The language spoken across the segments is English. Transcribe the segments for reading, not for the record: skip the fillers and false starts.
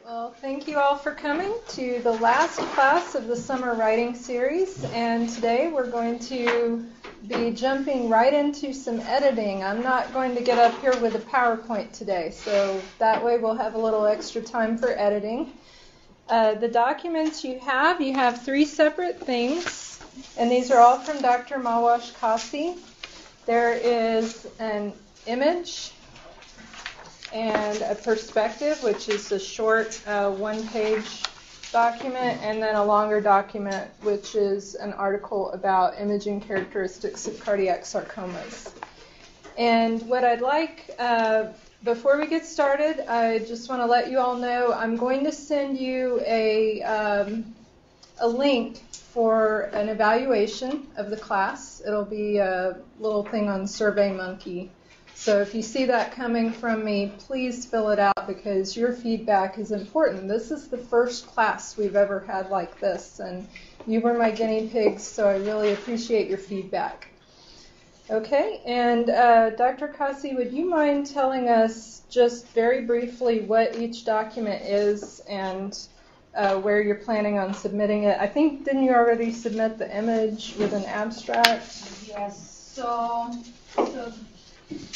Well, thank you all for coming to the last class of the summer writing series, and today we're going to be jumping right into some editing. I'm not going to get up here with a PowerPoint today, so that way we'll have a little extra time for editing. The documents you have three separate things, and these are all from Dr. Mawash Kasi. There is an image and a perspective, which is a short one-page document, and then a longer document, which is an article about imaging characteristics of cardiac sarcomas. And what I'd like, before we get started, I just want to let you all know I'm going to send you a link for an evaluation of the class. It'll be a little thing on SurveyMonkey. So if you see that coming from me, please fill it out because your feedback is important. This is the first class we've ever had like this, and you were my guinea pigs, so I really appreciate your feedback. Okay, and Dr. Kasi, would you mind telling us just very briefly what each document is and where you're planning on submitting it? I think, didn't you already submit the image with an abstract? Yes, so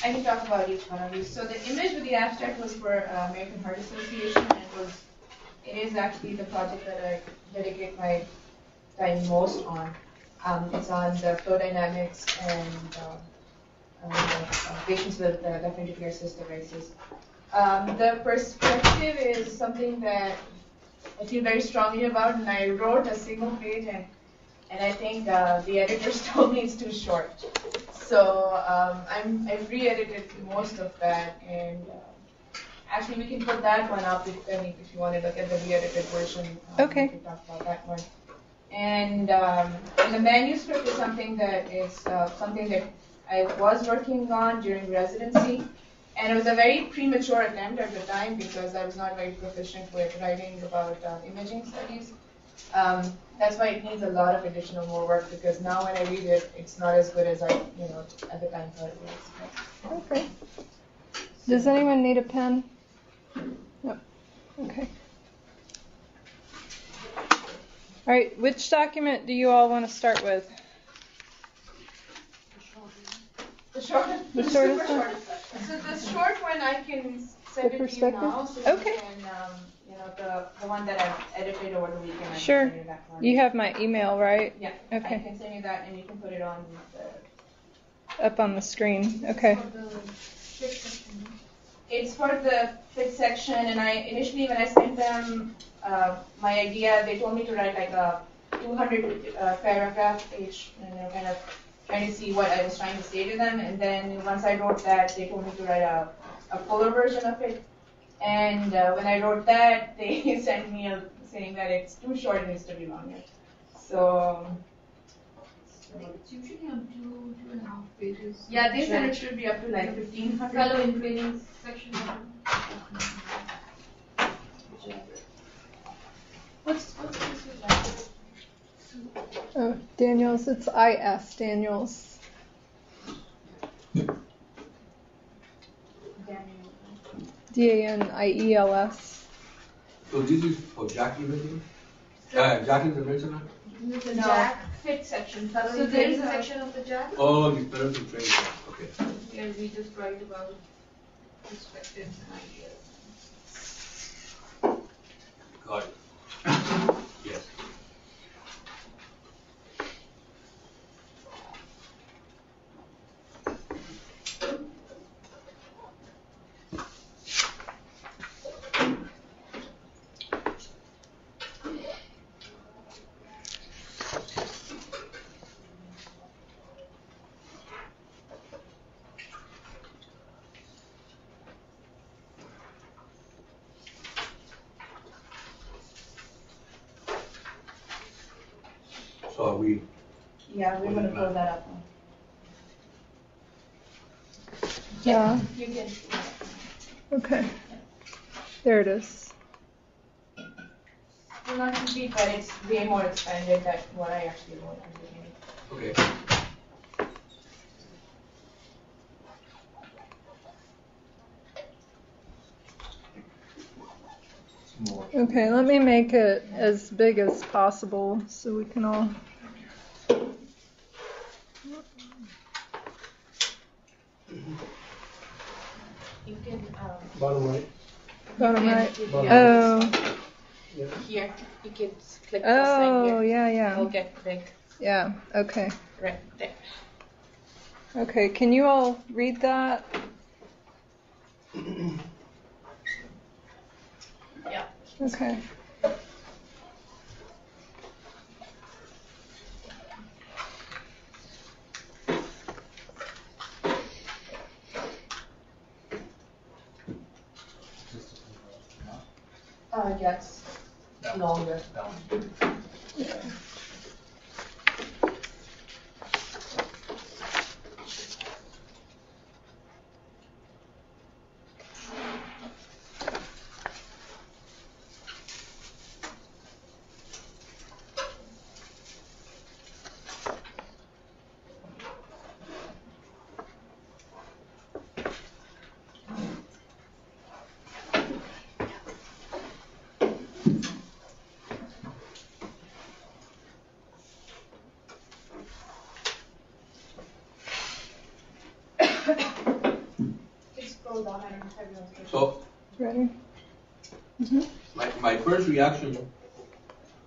I can talk about each one of these. So the image with the abstract was for American Heart Association, and it is actually the project that I dedicate my time most on. It's on the flow dynamics and patients with left ventricular cystosis. The perspective is something that I feel very strongly about, and I wrote a single page, and I think the editors told me it's too short. So I've re-edited most of that, and actually we can put that one up if you want to look at the re-edited version. Okay. We can talk about that one. And the manuscript is something that I was working on during residency, and it was a very premature attempt at the time because I was not very proficient with writing about imaging studies. That's why it needs a lot of additional more work, because now when I read it, it's not as good as I, at the time thought it was. Okay. Does anyone need a pen? No. Okay. All right. Which document do you all want to start with? The shortest one. So the short one I can send it to you now. So okay. You can, the one that I've edited over the weekend. Sure. I can send you that one. You have my email, right? Yeah. Okay. I can send you that, and you can put it on up on the screen. Okay. It's for the fifth section, and initially when I sent them my idea, they told me to write like a 200 paragraph page, kind of trying to see what I was trying to say to them. And then once I wrote that, they told me to write a fuller version of it. And when I wrote that, they sent me saying that it's too short, it needs to be longer. So it's usually on 2.5 pages. Yeah, they said it should be up to like 1,500. Fellow in training section. What's this with? Oh, Daniels. It's IS Daniels. DANIELS. So this is for Jackie Williams? Jackie's the mentioner? The Jack fifth section. So there is a section of the Jack? Oh, the parental training. Okay. Yeah, we just write about perspectives and ideas. Got it. Yes. So are we? Yeah, we're going to pull that up. Yeah. You can. Okay. There it is. Well, not complete, but it's way more expanded than what I actually wrote at the beginning. Okay. It's more. Okay, let me make it as big as possible so we can all. You can, Bottom right. Bottom right. Bottom Oh. Yeah. here, you can click this thing Oh, here. yeah. It'll get big Yeah, okay. right there. Okay, can you all read that? Yeah. Okay. Yes. Longer. Scroll down and have your So Ready? my first reaction,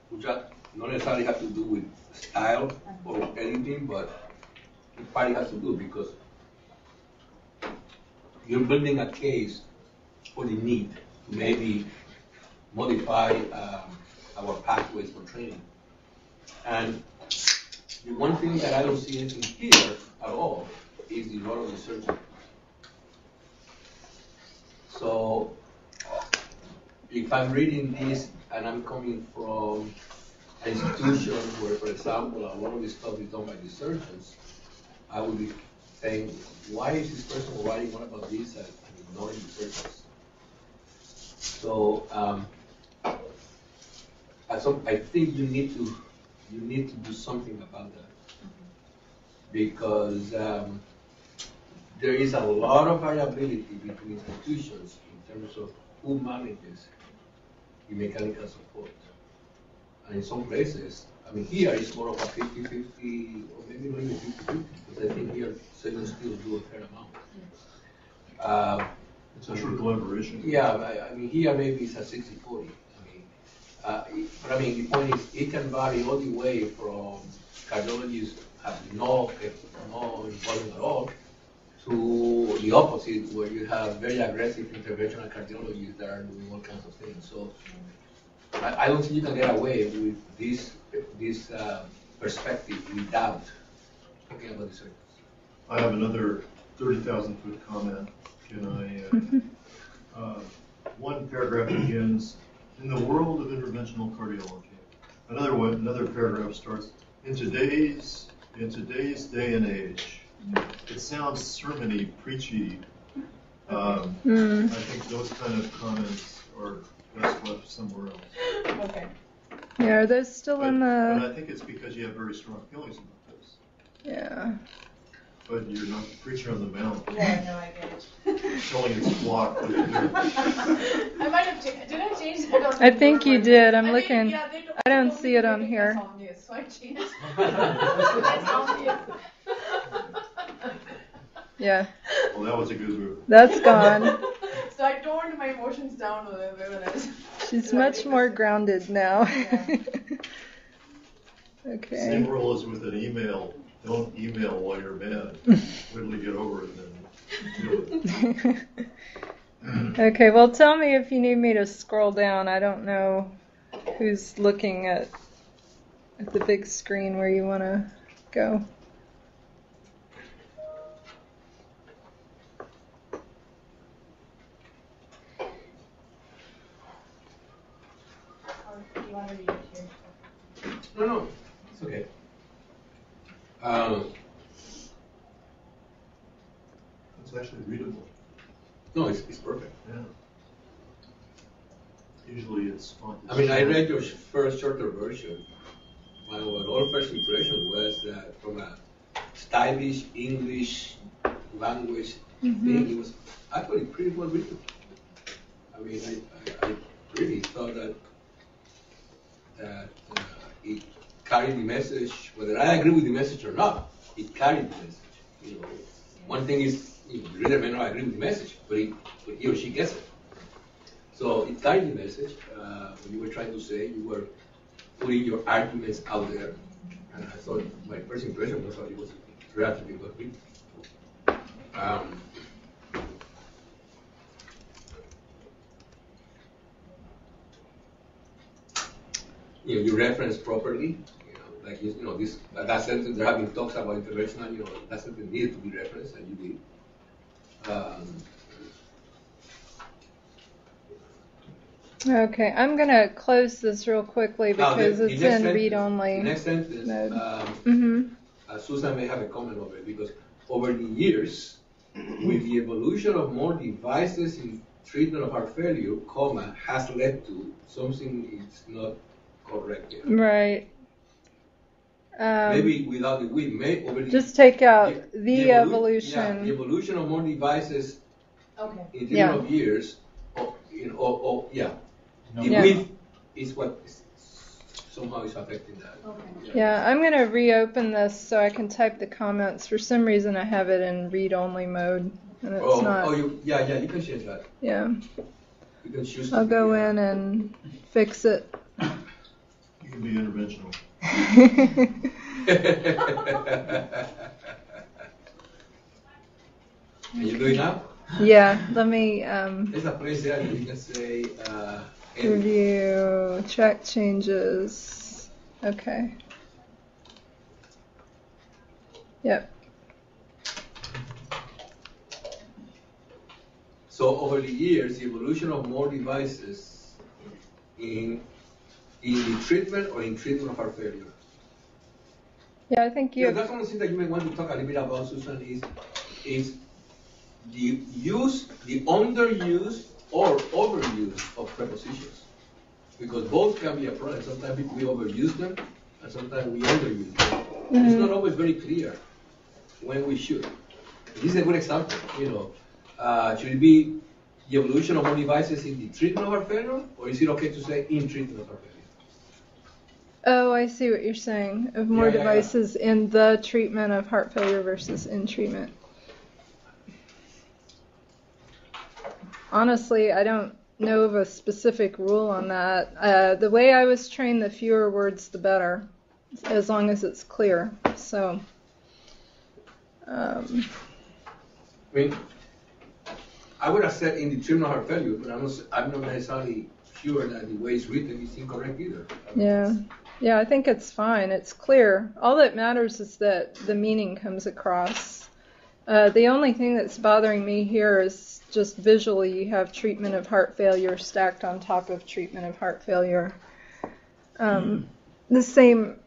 which not necessarily have to do with style or anything, but it probably has to do because you're building a case for the need to maybe modify our pathways for training. And the one thing that I don't see anything here at all is the role of the surgeon. So if I'm reading this and I'm coming from an institution where, for example, a lot of this stuff is done by the surgeons, I would be saying, why is this person writing one about this and ignoring the surgeons? So I think you need to do something about that because there is a lot of variability between institutions in terms of who manages the mechanical support. And in some places, I mean, here it's more of a 50-50, or maybe not even 50-50, because I think here surgeons still do a fair amount. It's a true collaboration. Yeah, I mean, here maybe it's a 60-40. But I mean, the point is, it can vary all the way from cardiologists have no involvement at all to the opposite, where you have very aggressive interventional cardiologists that are doing all kinds of things. So I don't think you can get away with this perspective without talking about the surgeons. I have another 30,000-foot comment. Can I? One paragraph begins, in the world of interventional cardiology. Another paragraph starts, in today's day and age. It sounds sermon-y, preachy. I think those kind of comments are best left somewhere else. Okay. Yeah, are those still in But the... I think it's because you have very strong feelings about this. Yeah. But you're not the preacher on the mount. Yeah, no, I get it. Telling its flock what to do. I might have changed. Did I change that? I think you did. I'm I looking. mean, yeah, I don't see it on here. So I changed. That's obvious. Yeah, Well, that was a good move. that's gone. So I toned my emotions down a little bit when I was. She's much more grounded now. Yeah. Okay. Same rule as with an email. Don't email while you're mad. Wait till you get over it and then do it. Okay, well, tell me if you need me to scroll down. I don't know who's looking at the big screen where you want to go. Do you want to read it here? No, it's okay. It's actually readable. No, it's perfect. Yeah. Usually it's font. I mean, I read your first shorter version. My overall first impression was that from a stylish English language thing, it was actually pretty well written. I mean, I really thought that it carried the message, whether I agree with the message or not, it carried the message. You know, one thing is, the reader may not agree with the message, but he or she gets it. So it carried the message. When you were trying to say, you were putting your arguments out there. And I thought, my first impression was that it was relatively well written. You reference properly. Like this that sentence. There have been talks about interventional. That sentence needed to be referenced, and you did. Okay, I'm going to close this real quickly because it's in read-only. The next sentence, Susan may have a comment over it, because over the years, with the evolution of more devices in treatment of heart failure, has led to something is not correct here. Right. Maybe without the with, just take out the evolution. Yeah, the evolution of more devices in treatment of years, The width is what somehow is affecting that. Okay. Yeah, I'm going to reopen this so I can type the comments. For some reason, I have it in read-only mode, and it's not. You can change that. Yeah. You can choose. I'll go in and fix it. You can be interventional. Can you do it now? Yeah, let me There's a place there that you can say review, check changes. Okay. Yep. So over the years, the evolution of more devices in the treatment or in treatment of heart failure. Yeah, I think you. That's one of the things that you may want to talk a little bit about, Susan, is the underuse or overuse of prepositions, because both can be a problem. Sometimes we overuse them, and sometimes we underuse them. Mm-hmm. It's not always very clear when we should. This is a good example. Should it be the evolution of more devices in the treatment of heart failure, or is it okay to say in treatment of heart failure? Oh, I see what you're saying. Of more devices in the treatment of heart failure versus in treatment. Honestly, I don't know of a specific rule on that. The way I was trained, the fewer words, the better, as long as it's clear. So, I would have said in the treatment of heart failure, but I'm not necessarily sure that the way it's written is incorrect either. Yeah, I think it's fine. It's clear. All that matters is that the meaning comes across. The only thing that's bothering me here is just visually you have treatment of heart failure stacked on top of treatment of heart failure. The same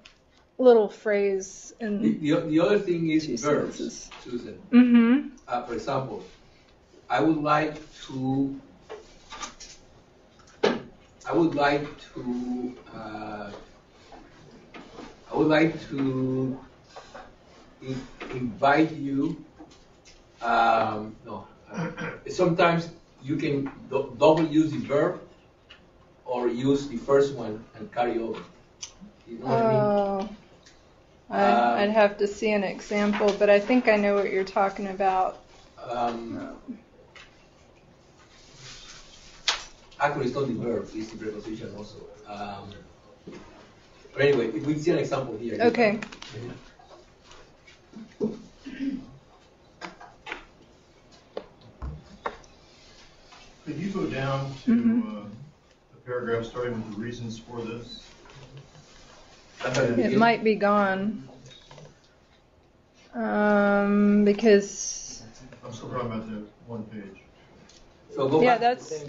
little phrase. The other thing is verbs, sentences. Susan. Mm-hmm. For example, I would like to invite you. Sometimes you can double use the verb or use the first one and carry over. You know what I mean? I'd have to see an example, but I think I know what you're talking about. Actually, it's not the verb, it's the preposition also. But anyway, if we see an example here. Okay. Could you go down to the paragraph starting with the reasons for this? It might be gone. Because... I'm still talking about the one page. So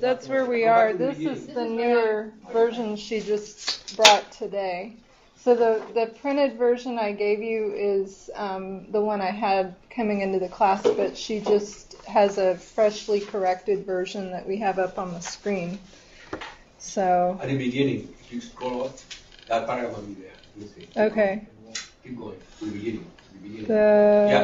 that's where we are. This is the newer version she just brought today. So the printed version I gave you is the one I had coming into the class, but she just has a freshly corrected version that we have up on the screen. So at the beginning, if you scroll up, that paragraph will be there. You'll see. Okay. Keep going to the beginning.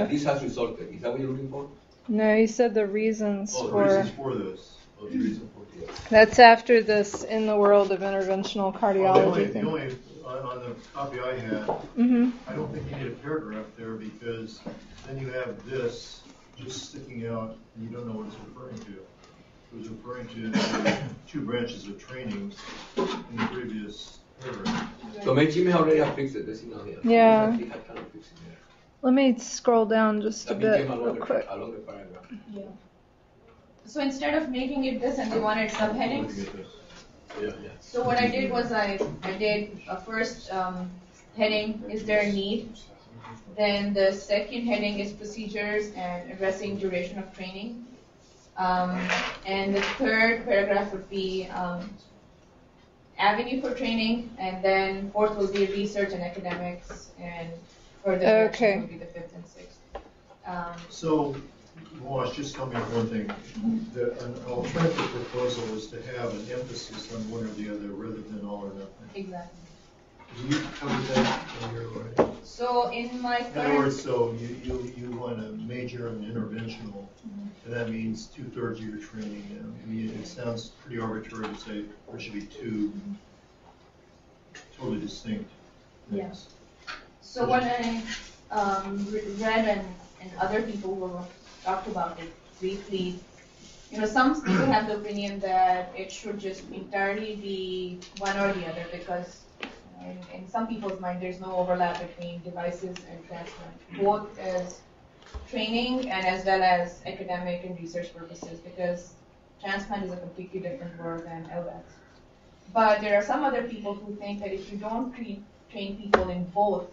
This has resulted. Is that what you're looking for? No, you said the reasons for. The reasons for this. The reason for That's after this in the world of interventional cardiology The only on the copy I had, I don't think you need a paragraph there because then you have this just sticking out and you don't know what it's referring to. It was referring to the 2 branches of training in the previous paragraph. So maybe Jimmy already have fixed it. This is not here. Yeah. He had kind of fixed it there. Let me scroll down just a That bit became a real longer, quick. a longer paragraph. Yeah. So instead of making it this and they wanted subheadings, Yeah. so what I did was I did a first heading, is there a need? Then the second heading is procedures and addressing duration of training. And the third paragraph would be avenue for training, and then fourth will be research and academics, and further direction will be the fifth and sixth. So, Wash, just tell me one thing. An alternative proposal is to have an emphasis on one or the other rather than all or nothing. Exactly. Do you cover that in your writing? So in my In other words, so you want a major and interventional, and that means 2/3 of your training. I mean, it sounds pretty arbitrary to say there should be 2 totally distinct things. Yes. So when I read and other people who talked about it briefly, some people have the opinion that it should just entirely be one or the other because in some people's mind there's no overlap between devices and transplant, both as training and as well as academic and research purposes because transplant is a completely different world than LVADs. But there are some other people who think that if you don't train people in both,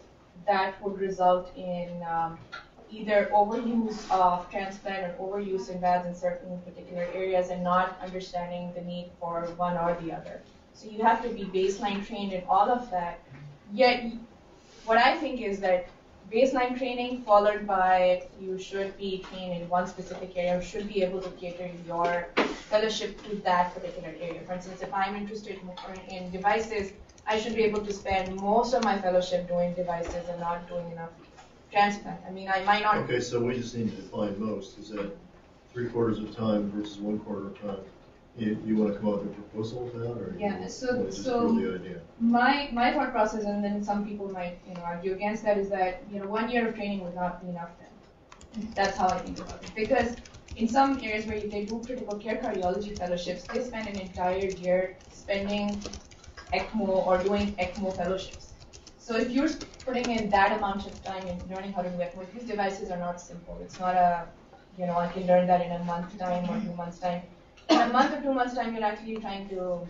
that would result in either overuse of transplant or overuse in VADs in certain particular areas and not understanding the need for one or the other. So you have to be baseline trained in all of that. Yet, what I think is that baseline training followed by you should be trained in one specific area, or should be able to cater your fellowship to that particular area. For instance, if I'm interested in devices, I should be able to spend most of my fellowship doing devices and not doing enough transplant. I mean, I might not. Okay, so we just need to define most. Is that 3/4 of time versus 1/4 of time? You want to come up with a proposal of that, or Yeah, you so just throw the idea? My thought process, and then some people might argue against that, is that 1 year of training would not be enough then. That's how I think about it. Because in some areas where they do critical care cardiology fellowships, they spend an entire year spending ECMO or doing ECMO fellowships. So if you're putting in that amount of time in learning how to do ECMO, these devices are not simple. It's not I can learn that in a month's time or 2 months' time. In a month or 2 months' time, you're actually trying to,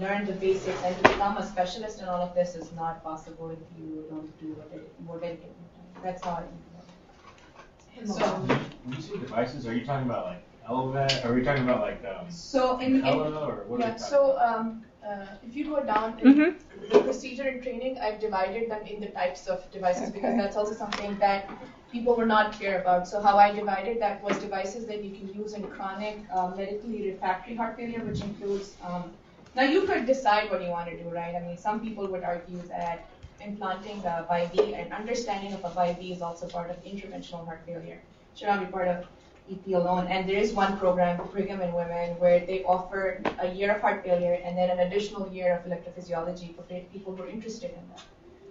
learn the basics, and to become a specialist in all of this is not possible if you don't do more dedicated time. That's how I think about it. So, when you say devices, are you talking about like LVAD? Are we talking about like so in or what? yeah, so if you go down to the procedure and training, I've divided them in the types of devices because that's also something that people were not clear about. So how I divided that was devices that you can use in chronic medically refractory heart failure, which includes, now you could decide what you want to do, right? I mean, some people would argue that implanting a BiV and understanding of a BiV is also part of interventional heart failure. It should not be part of EP alone. And there is one program, Brigham and Women, where they offer a year of heart failure and then an additional year of electrophysiology for people who are interested in that.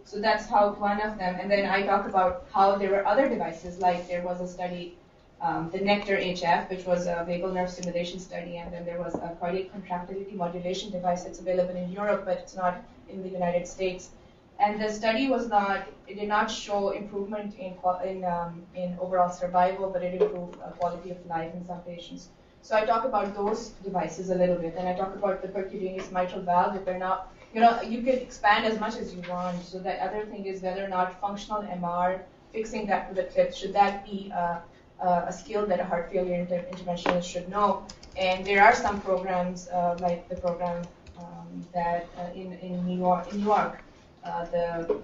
So that's how one of them, and then I talk about how there were other devices, like there was a study, the Nectar HF, which was a vagal nerve stimulation study, and then there was a cardiac contractility modulation device that's available in Europe, but it's not in the United States. And the study it did not show improvement in overall survival, but it improved quality of life in some patients. So I talk about those devices a little bit, and I talk about the percutaneous mitral valve, if they're not, you can expand as much as you want. So the other thing is whether or not functional MR, fixing that to the tip, should that be a skill that a heart failure interventionist should know? And there are some programs, like the program that in New York, the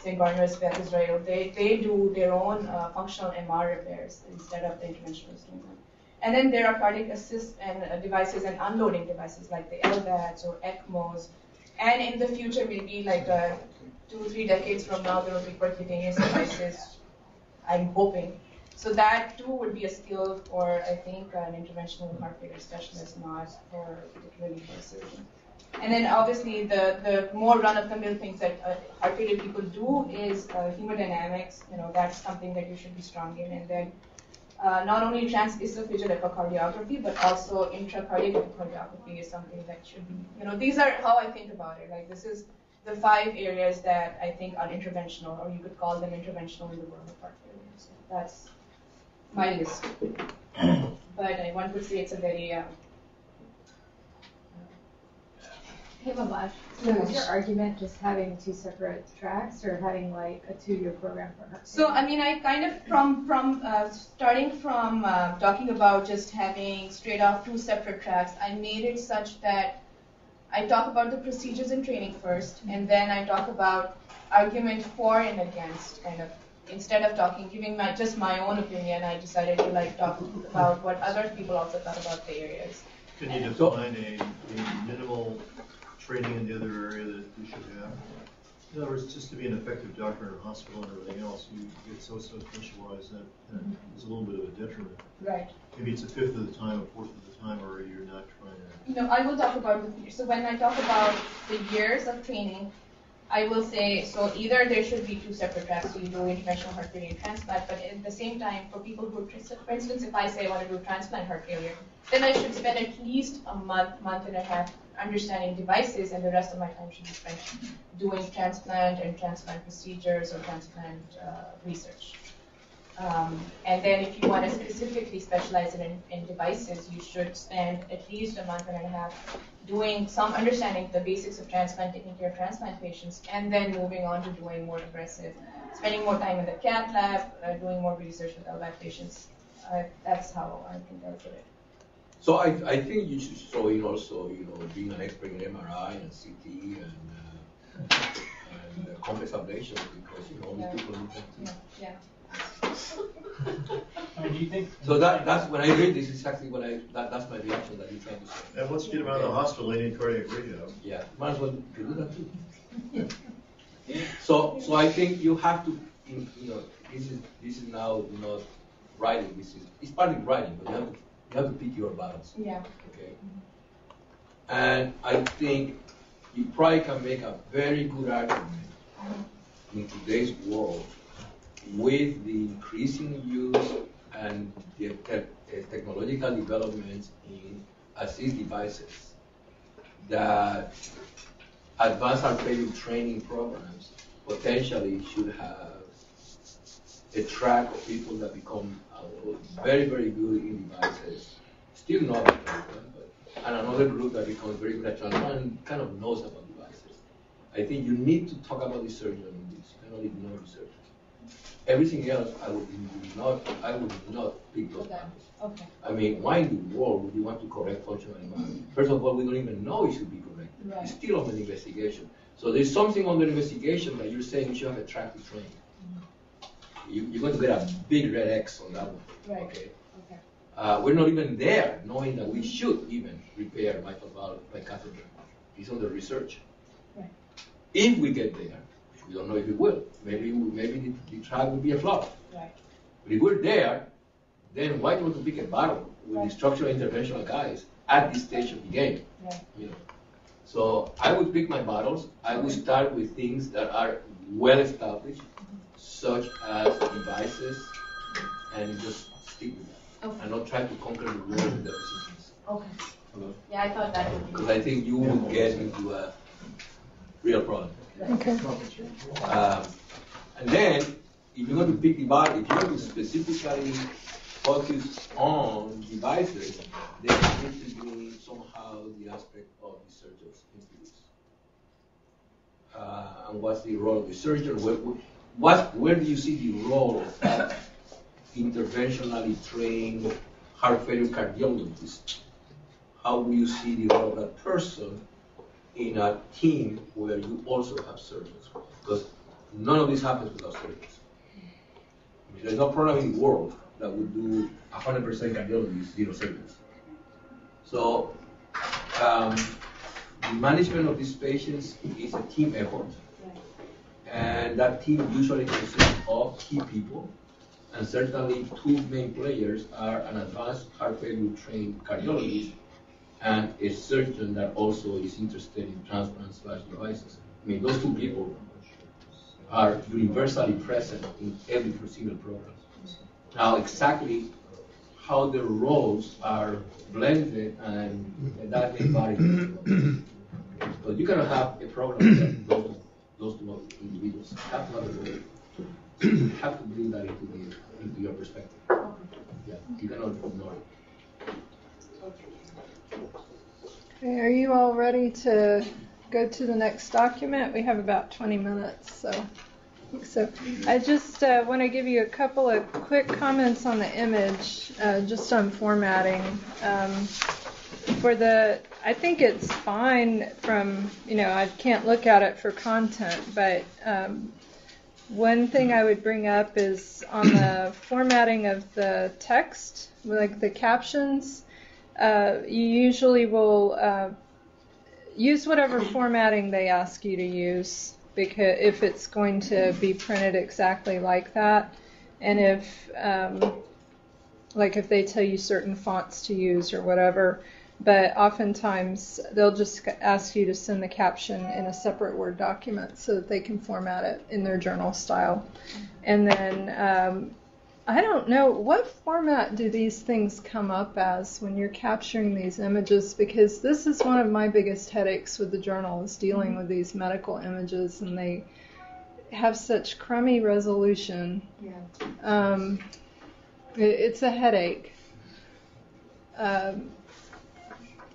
St. Barnabas Beth Israel, they do their own functional MR repairs instead of the interventionist doing them. And then there are cardiac assist and devices and unloading devices like the LVADs or ECMOs. And in the future, maybe like 2-3 decades from now, there will be percutaneous devices, I'm hoping, So that too would be a skill for, I think, an interventional heart failure specialist, not for particularly for a surgeon. And then obviously the more run-of-the-mill things that heart failure people do is hemodynamics. That's something that you should be strong in. And then not only transesophageal echocardiography, but also intracardiac echocardiography is something that should be, these are how I think about it. Like, this is the 5 areas that I think are interventional, or you could call them interventional in the world of heart failure. So that's my list. But one could say it's a very Hey, Mamash, so is your argument just having 2 separate tracks, or having like a 2-year program for her? So, I mean, I kind of, starting from talking about just having straight off 2 separate tracks, I made it such that I talk about the procedures and training first, and then I talk about argument for and against, kind of. Instead of giving just my own opinion, I decided to talk about what other people also thought about the areas. Can you define a minimal training in the other area that we should have? In other words, just to be an effective doctor in a hospital and everything else, you get so specialized that it's a little bit of a detriment. Right. Maybe it's a fifth of the time, a fourth of the time, or you're not trying to. No, I will talk about so when I talk about the years of training, I will say, so either there should be 2 separate tracks, so you do interventional heart failure and transplant, but at the same time, for people who, for instance, if I say I want to do transplant heart failure, then I should spend at least a month and a half understanding devices, and the rest of my time should be spent doing transplant and transplant procedures or transplant research. And then if you want to specifically specialize in devices, you should spend at least a month and a half doing some understanding the basics of transplant, taking care of transplant patients, and then moving on to doing more aggressive, spending more time in the cath lab, doing more research with LVAD patients. That's how I think I would put it. So I think you should throw in also, being an expert in MRI and CT and complex ablation, because, Yeah. people need that too. Yeah. I mean, do you think? So that's when I read this, exactly what that's my reaction that you're trying to say. And once you get them out of the hospital, they need cardiac rehab. Yeah, might as well do that too. So I think you have to, this is now not writing. It's partly writing, but you have to pick your battles. Yeah. Okay. And I think you probably can make a very good argument in today's world with the increasing use and the technological developments in assist devices that advanced heart failure training programs potentially should have a track of people that become very, very good in devices, still not at transplant, and another group that becomes very good at transplant and kind of knows about devices. I think you need to talk about the surgeon in this. You cannot ignore the surgeon. Everything else, I would not pick those battles. Okay. I mean, why in the world would you want to correct functional anatomy? First of all, we don't even know it should be corrected. Right. It's still under investigation. So there's something under investigation that you're saying you should have a track to train. You're going to get a big red X on that one. Right. Okay. Okay. We're not even there, knowing that we should even repair mitral valve by catheter. It's under research. Right. If we get there, we don't know if we will. Maybe the track will be a flop. Right. But if we're there, then why don't we pick a battle with the structural interventional guys at this stage of the game? Right. So I would pick my battles. I would start with things that are well established, such as devices, and just stick with that. Okay. And not try to conquer the world with the resistance. Okay. Yeah, I thought that would be. Because I think you will get into a real problem. Okay. And then, if you're going to pick the battle, if you're going to specifically focus on devices, then you need to bring somehow the aspect of the surgeon's into this. And what's the role of the surgeon? Where do you see the role of that interventionally trained heart failure cardiologist? How do you see the role of that person in a team where you also have surgeons? Because none of this happens without surgeons. I mean, there's no program in the world that would do 100% cardiology, zero surgeons. So the management of these patients is a team effort. And that team usually consists of key people And certainly two main players are an advanced heart failure trained cardiologist and a surgeon that also is interested in transplants/devices. I mean, those two people are universally present in every procedure program. Now, exactly how their roles are blended and that may vary. But you cannot have a program that those two individuals have to have a role. So you have to bring that into your perspective. Yeah, you cannot ignore it. Okay, are you all ready to go to the next document? We have about 20 minutes, so I just want to give you a couple of quick comments on the image, just on formatting. I think it's fine from, I can't look at it for content, but one thing I would bring up is on the formatting of the text, like the captions. You usually will use whatever formatting they ask you to use, because if it's going to be printed exactly like that, and if they tell you certain fonts to use or whatever. But oftentimes they'll just ask you to send the caption in a separate Word document so that they can format it in their journal style. And then I don't know, what format do these things come up as when you're capturing these images? Because this is one of my biggest headaches with the journal, is dealing with these medical images, and they have such crummy resolution. Yeah. It's a headache.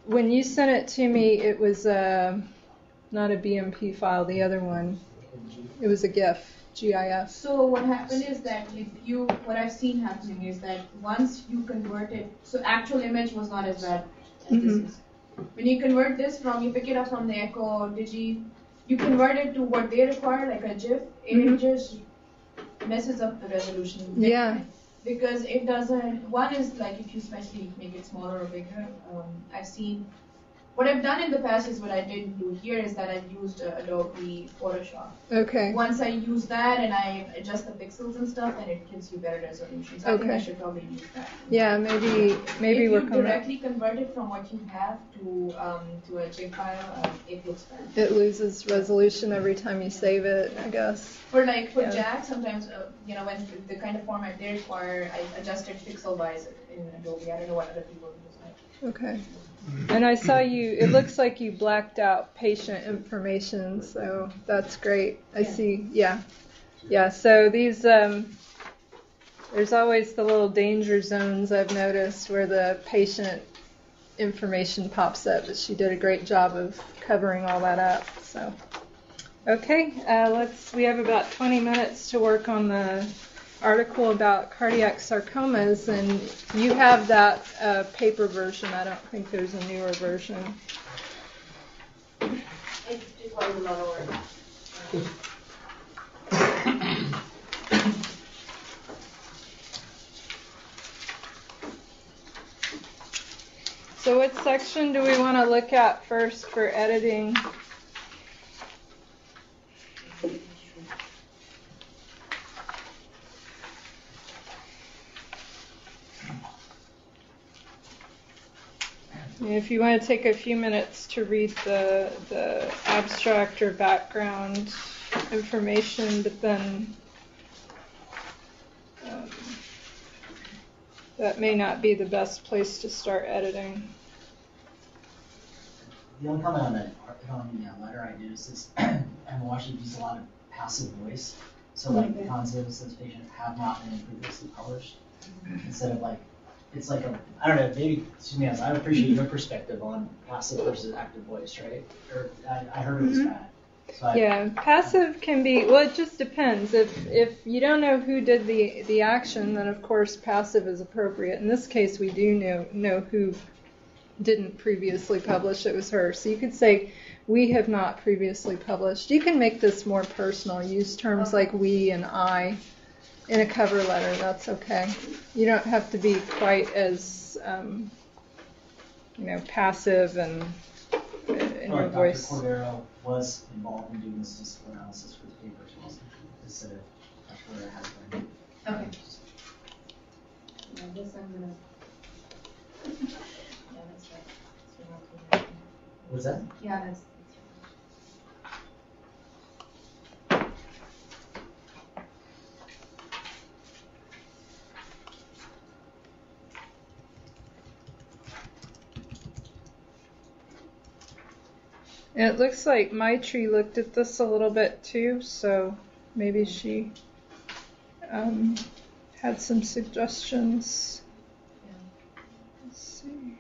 When you sent it to me, it was not a BMP file, the other one. It was a GIF. So what happened is that what I've seen happening is that once you convert it, so actual image was not as bad as this is. When you convert this you pick it up from the Echo Digi, you convert it to what they require, like a GIF, it just messes up the resolution. Yeah. Because it doesn't, one is like if you especially make it smaller or bigger, I've seen, what I've done in the past is what I didn't do here is that I've used Adobe Photoshop. Okay. Once I use that and I adjust the pixels and stuff, then it gives you better resolution. So I think I should probably use that. Yeah, maybe if we're you directly convert it from what you have to a JPEG file, it looks bad. It loses resolution every time you save it, I guess. For Jack, sometimes when the kind of format they require, I adjust it pixel-wise in Adobe. I don't know what other people use. Okay. And I saw it looks like you blacked out patient information, so that's great. I see, yeah. So these, there's always the little danger zones I've noticed where the patient information pops up, but she did a great job of covering all that up, so. Okay, we have about 20 minutes to work on the article about cardiac sarcomas, and you have that paper version. I don't think there's a newer version. It's just one of the other words. So what section do we want to look at first for editing? If you want to take a few minutes to read the abstract or background information, but then that may not be the best place to start editing. The only comment on the letter I noticed is Emma Washington used a lot of passive voice. So the concepts of patients have not been previously published. Instead of it's I don't know, maybe, I would appreciate your perspective on passive versus active voice, right? Or I heard it was bad. So passive can be, it just depends. If you don't know who did the action, then of course passive is appropriate. In this case, we do know who didn't previously publish. It was her. So you could say, we have not previously published. You can make this more personal. Use terms like we and I in a cover letter. That's okay. You don't have to be quite as, passive and in your voice. Dr. Cordero was involved in doing statistical analysis for the papers, instead of Dr. Cordero has been. Okay. Was that? Yeah, that's. It looks like Maitri looked at this a little bit too, so maybe she had some suggestions. Let's see.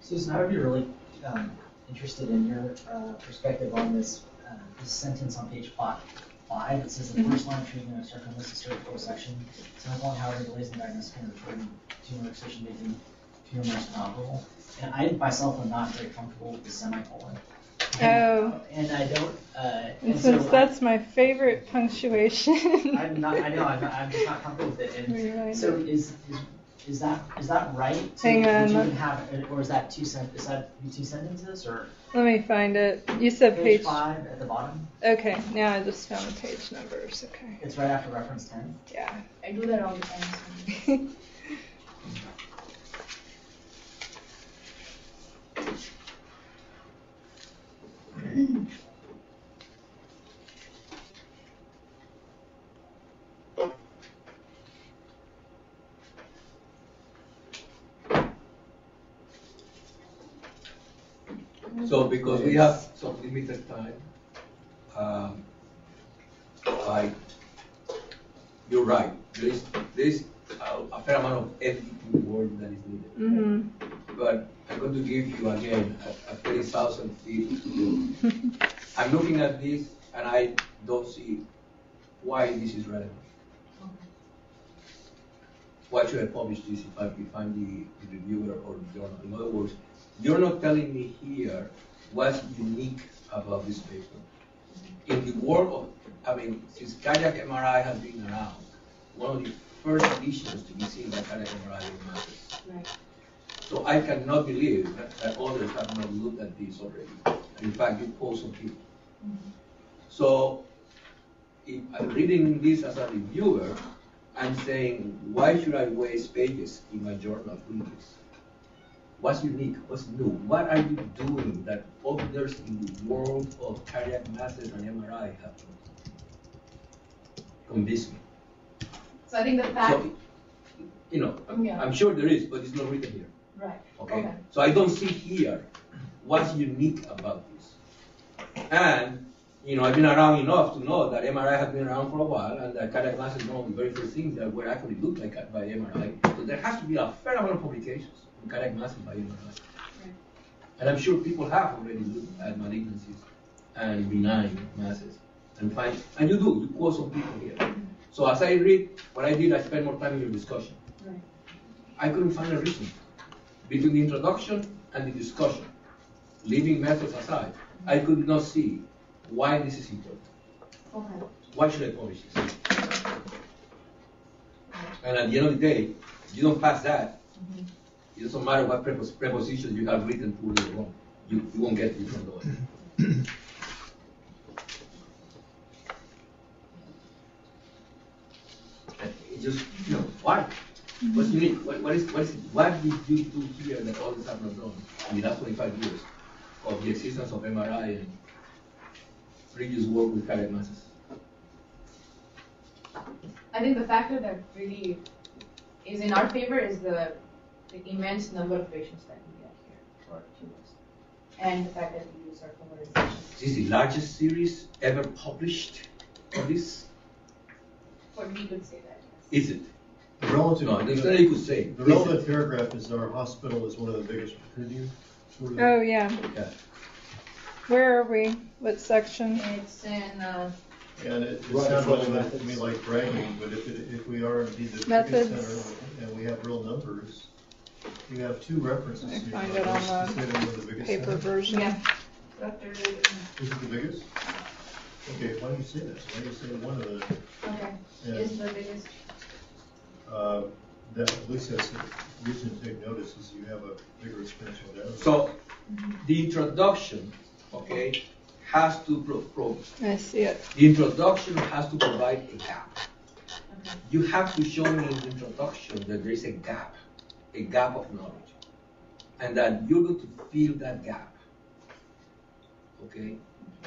Susan, I would be really interested in your perspective on this sentence on page 5. It says the first line treatment of sarcoidosis cervical section. Semicolon, however, delays in diagnosis can refer to tumor excision making tumor inoperable. And I myself am not very comfortable with the semicolon. Oh. And I don't. And since that's my favorite punctuation. I'm just not comfortable with it. And so is that right? Hang on. Would you have, or is that two sentences or? Let me find it. You said page 5 at the bottom. Okay, now I just found the page numbers. Okay. It's right after reference 10. Yeah. I do that all the time. So because we have some limited time, you're right. There's a fair amount of editing work that is needed. Mm-hmm. But I'm going to give you again a 30,000 feet view. I'm looking at this and I don't see why this is relevant. Why should I publish this if I find the reviewer or the journal? In other words, you're not telling me here what's unique about this paper. In the world of, since cardiac MRI has been around, one of the first editions to be seen by cardiac MRI matters. Right. So I cannot believe that others have not looked at this already. In fact, you quote some people. Mm-hmm. So if I'm reading this as a reviewer, I'm saying, why should I waste pages in my journal doing this? What's unique? What's new? What are you doing that others in the world of cardiac masses and MRI have convinced me? So I think the fact... So, I'm sure there is, but it's not written here. Right. Okay? So I don't see here what's unique about this. And, I've been around enough to know that MRI has been around for a while, and that cardiac mass is one of the very first things that were actually looked like by MRI. So there has to be a fair amount of publications on cardiac masses by MRI. Right. And I'm sure people have already looked at malignancies and benign masses and you quote some people here. Mm-hmm. So as I read, what I did, I spent more time in your discussion. Right. I couldn't find a reason. Between the introduction and the discussion, leaving methods aside, I could not see why this is important. Okay. Why should I publish this? And at the end of the day, if you don't pass that, it doesn't matter what prepositions you have written poorly or wrong. You won't get to the front door. It just, why? What's unique? What did you do here that others have not done in the last 25 years of the existence of MRI and previous work with cardiac masses? I think the factor that really is in our favor is the the immense number of patients that we get here for tumors, and the fact that we use our polarization. This is the largest series ever published on this. But we could say that, yes. Is it? The relative, No, there's nothing you could say. the Is relevant it? paragraph is our hospital is one of the biggest. Could you sort of? Oh, yeah. Yeah. Where are we? What section? It's in, And it Right, sounds for the like to methods. me like bragging, but if we are indeed the biggest Methods. center and we have real numbers, you have two references. I here. find it on Let's say that we're the biggest Paper center. version. yeah, Dr. Is it the biggest? Okay, why do you say that? Why do you say one of the? Okay, Yeah. is the biggest. That at least that's a reason to take notice is you have a bigger exponential data. So the introduction, okay, has to I see it. the introduction has to provide a gap. Okay. You have to show me in the introduction that there is a gap of knowledge, and that you're going to fill that gap. Okay?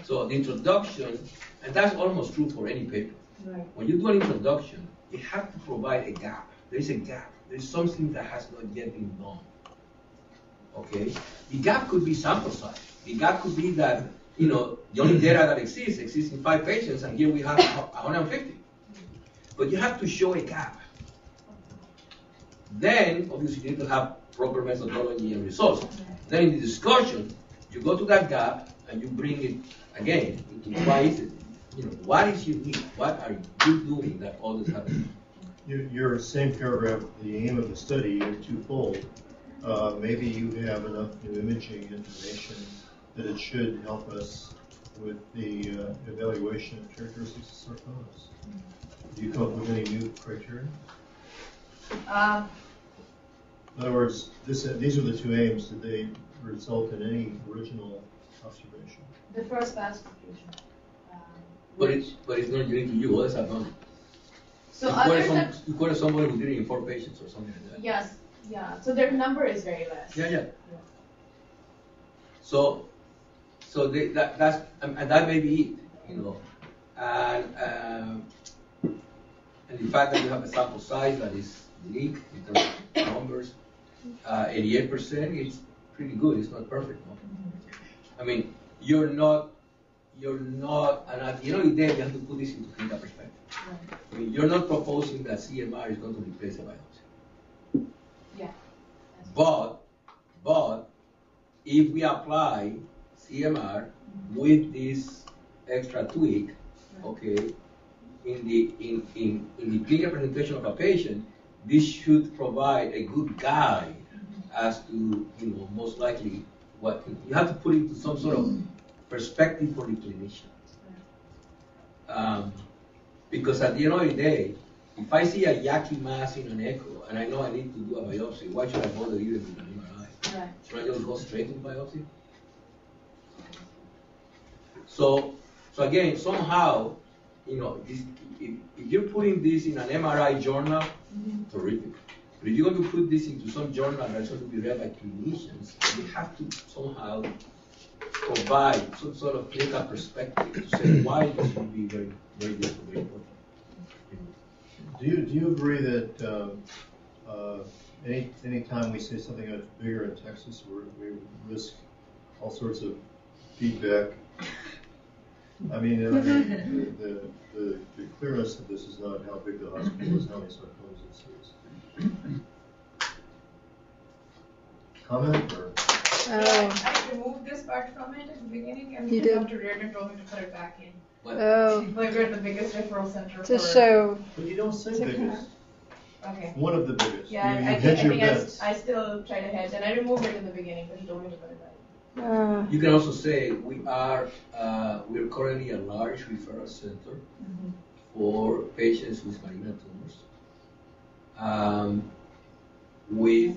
So the introduction, and that's almost true for any paper. Right. When you do an introduction, you have to provide a gap. There is a gap. There is something that has not yet been done. Okay? The gap could be sample size. The gap could be that, the only data that exists in 5 patients, and here we have 150. But you have to show a gap. Then, obviously, you need to have proper methodology and results. Then in the discussion, you go to that gap and you bring it again into why is it? What is unique? What are you doing that others haven't? Your same paragraph, the aim of the study, you're twofold. Maybe you have enough new imaging information that it should help us with the evaluation of characteristics of sarcomas. Do you come up with any new criteria? In other words, these are the two aims. Did they result in any original observation? The first classification. But it's not unique to you. Others have done. So others have, You quoted somebody who did it in 4 patients or something like that. yes, yeah. So their number is very less. Yeah. So that's and that may be it, and the fact that you have a sample size that is unique in terms of numbers, 88% is pretty good. It's not perfect, no? I mean, you're not, and at the end of the day, you have to put this into clinical perspective. I mean, you're not proposing that CMR is going to replace a biopsy. Yeah. But if we apply CMR with this extra tweak, okay, in the clinical presentation of a patient, this should provide a good guide as to, most likely what you have to put into some sort of perspective for the clinician. Because at the end of the day, if I see a yucky mass in an echo and I know I need to do a biopsy, why should I bother even with an MRI? Right. Should I just go straight to the biopsy? So again, somehow, if you're putting this in an MRI journal, terrific. But if you're going to put this into some journal that's going to be read by clinicians, you have to somehow provide some sort of clinical perspective to say why this should be very, very useful, very important. Do you agree that any time we say something that's bigger in Texas, we risk all sorts of feedback? I mean, the clearness of this is not how big the hospital is, how many sarcomas it sees. Comment or? I removed this part from it at the beginning, and You did? Dr. Reardon told me to put it back in. Oh, Like we're the biggest referral center to for. show. But you don't say biggest. Okay. One of the biggest. Yeah, You I hedge your think bets. I still try to hedge, and I removed it in the beginning, but he told me to put it back. You can also say we're currently a large referral center for patients with malignant tumors, with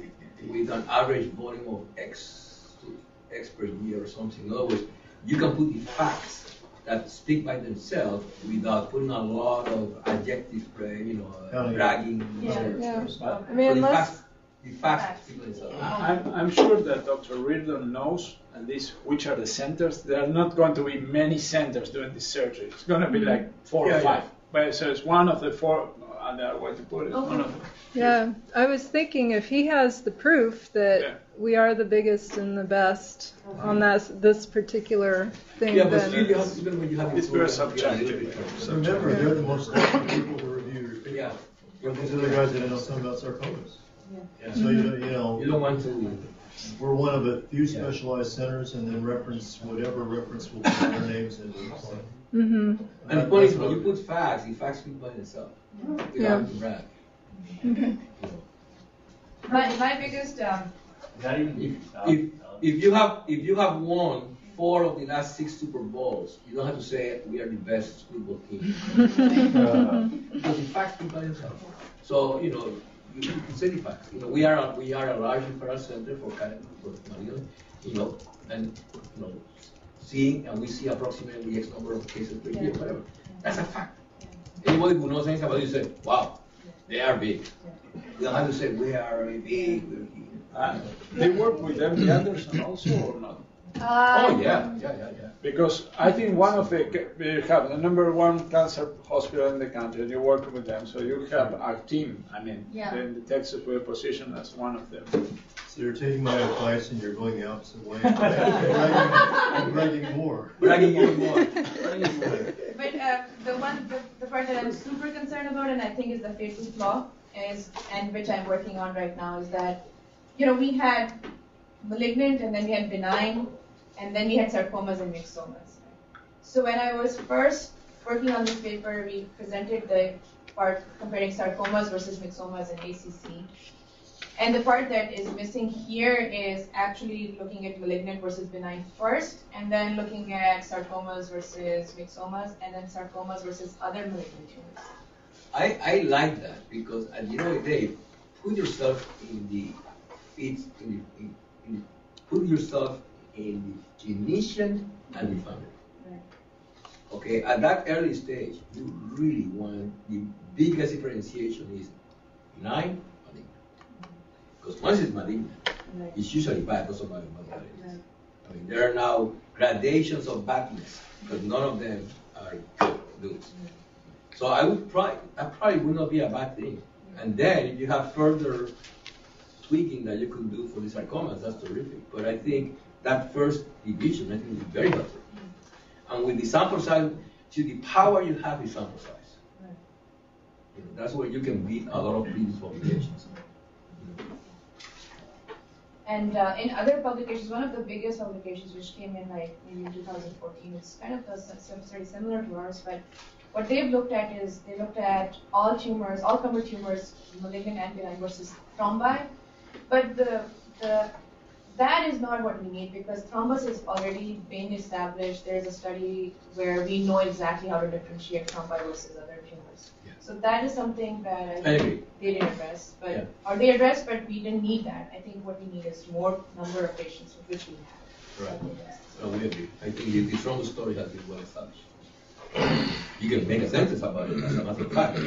an average volume of X per year or something. In other words, you can put the facts that speak by themselves without putting a lot of adjective, bragging. Yeah. But I mean, so unless the facts speak by themselves. I'm sure that Dr. Reardon knows, and which are the centers. There are not going to be many centers doing this surgery. It's going to be like 4 or 5. But so it's one of the 4 another way to put it. One of them. Yeah, I was thinking if he has the proof that Yeah. we are the biggest and the best on this particular thing, Yeah, but then still, you have, even when you have It's very subjective. So remember, they're the most likely people to review your paper. Yeah. But these other guys that know something about sarcomas. Yeah. So you know, You don't want to. we're one of a few specialized centers, and then reference whatever reference will put our names in. hmm And the point is, when you put facts, the facts speak by themselves. You Yeah. don't have to brag. My biggest, Is that even If you have won 4 of the last 6 Super Bowls, you don't have to say we are the best football team. Because the facts speak by themselves. So, you know, you can say the facts. You know, we are a large referral center for malaria, you know, and you know, we see approximately X number of cases per year, whatever. That's a fact. Anybody who knows anything about it, you say, wow, they are big. You don't have to say we are big. They work with MD Anderson also or not? Oh yeah. Because I think one of we have the #1 cancer hospital in the country, and you work with them, so you have a team. I mean, then the Texas will position as one of them. So you're taking my advice and you're going the opposite way. I'm bragging more. Bragging even more. but the part that I'm super concerned about, and I think is the fatal flaw, and which I'm working on right now, is that, you know, we had malignant, and then we had benign, and then we had sarcomas and myxomas. So when I was first working on this paper, we presented the part comparing sarcomas versus myxomas and ACC. And the part that is missing here is actually looking at malignant versus benign first, and then looking at sarcomas versus myxomas, and then sarcomas versus other malignant tumors. I like that because at the end of the day, put yourself in the put yourself in the clinician and the family. Right. Okay, at that early stage, you really want the biggest differentiation is benign, malignant. Because once it's malignant, Right. it's usually bad, doesn't matter what it is. Right. I mean, there are now gradations of badness, but none of them are good. So that probably would not be a bad thing. And then if you have further tweaking that you can do for the sarcomas, that's terrific. But I think that first division, I think, is very helpful. And with the sample size, see, the power you have is sample size. Right. You know, that's where you can beat a lot of previous publications. And in other publications, one of the biggest publications which came in like maybe in 2014, it's kind of very similar to ours, but what they've looked at is they looked at all tumors, all comer tumors, malignant and benign versus thrombi. But that is not what we need because thrombus has already been established. There's a study where we know exactly how to differentiate thrombi versus other tumors. Yeah. So that is something that I agree. they didn't address, but Yeah. or they addressed, but we didn't need that. I think what we need is more number of patients, which we have. Right. No, we agree. I think the thrombus story has been well established. You can make a sentence about it as a matter of fact. You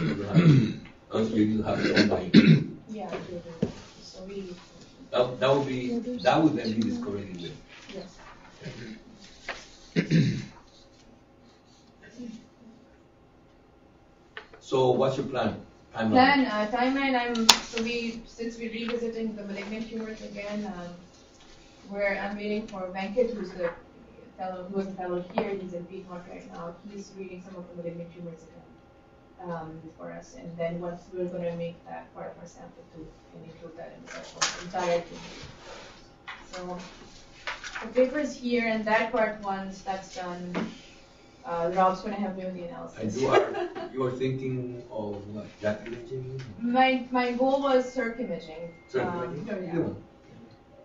need to have thrombi. Yeah, I do agree. So we, That would then be discovered in the yes. So what's your plan? Timeline? Timeline. Since we're revisiting the malignant tumors again, I'm waiting for Venkat, who was a fellow here. He's in Piedmont right now. He's reading some of the malignant tumors again for us, and then once we're going to make that part of our sample too, and include that in the entire tumor. So the paper's here, and that part once that's done. Rob's going to help me with the analysis. And you are thinking of what? JAK imaging? My goal was CIRC imaging. CIRC imaging? Yeah.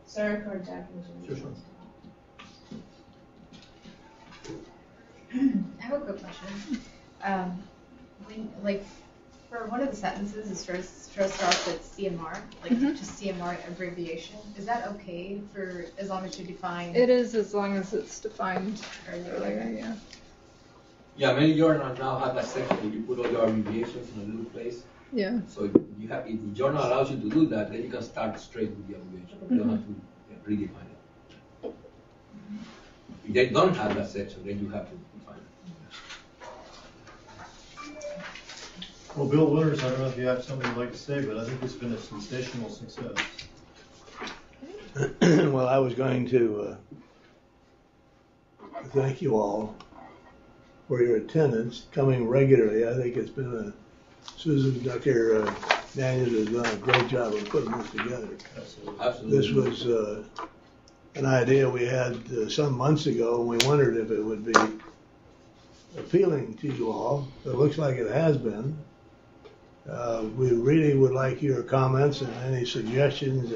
CIRC or JAK imaging. Sure. I have a quick question. For one of the sentences, it starts off with CMR, just CMR abbreviation. Is that okay for as long as you define? It is as long as it's defined earlier? earlier, yeah. Yeah, many journals now have that section where you put all your abbreviations in a little place. Yeah. So if the journal allows you to do that, then you can start straight with the abbreviation. You don't have to redefine it. If they don't have that section, then you have to define it. Well, Bill Winters, I don't know if you have something you'd like to say, but I think it's been a sensational success. Well, I was going to thank you all for your attendance, coming regularly. I think it's been Dr. Daniels has done a great job of putting this together. Absolutely. This was an idea we had some months ago, and we wondered if it would be appealing to you all. It looks like it has been. We really would like your comments and any suggestions.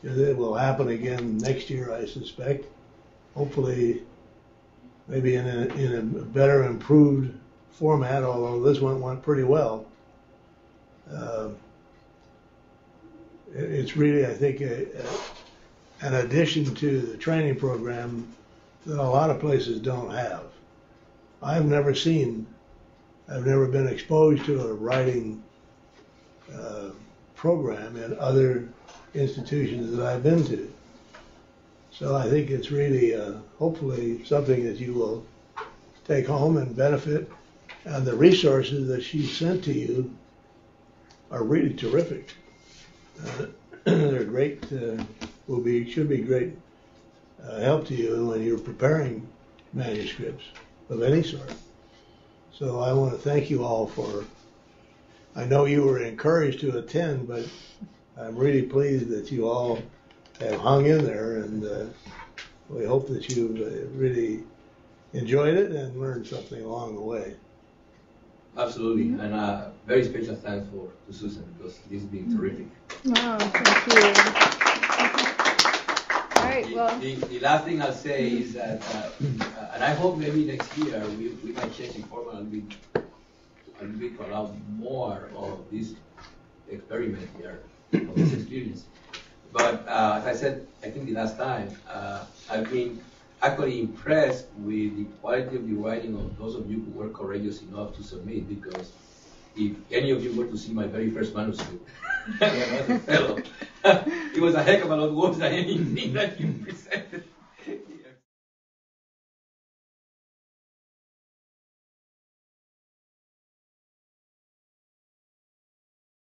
It will happen again next year, I suspect. Hopefully, maybe in a better, improved format, although this one went pretty well. It's really, I think, an addition to the training program that a lot of places don't have. I've never been exposed to a writing program in other institutions that I've been to. So I think it's really, hopefully, something that you will take home and benefit. And the resources that she sent to you are really terrific. They're great, should be great help to you when you're preparing manuscripts of any sort. So I want to thank you all I know you were encouraged to attend, but I'm really pleased that you all have hung in there, and we hope that you've really enjoyed it and learned something along the way. Absolutely, and very special thanks to Susan, because this has been terrific. Oh, thank you. All right, well. The last thing I'll say is that, and I hope maybe next year we might change the format a little bit to allow more of this experiment here, of this experience. But as I said, I think the last time, I've been actually impressed with the quality of the writing of those of you who were courageous enough to submit, because if any of you were to see my very first manuscript, as a fellow, it was a heck of a lot worse than anything that you presented.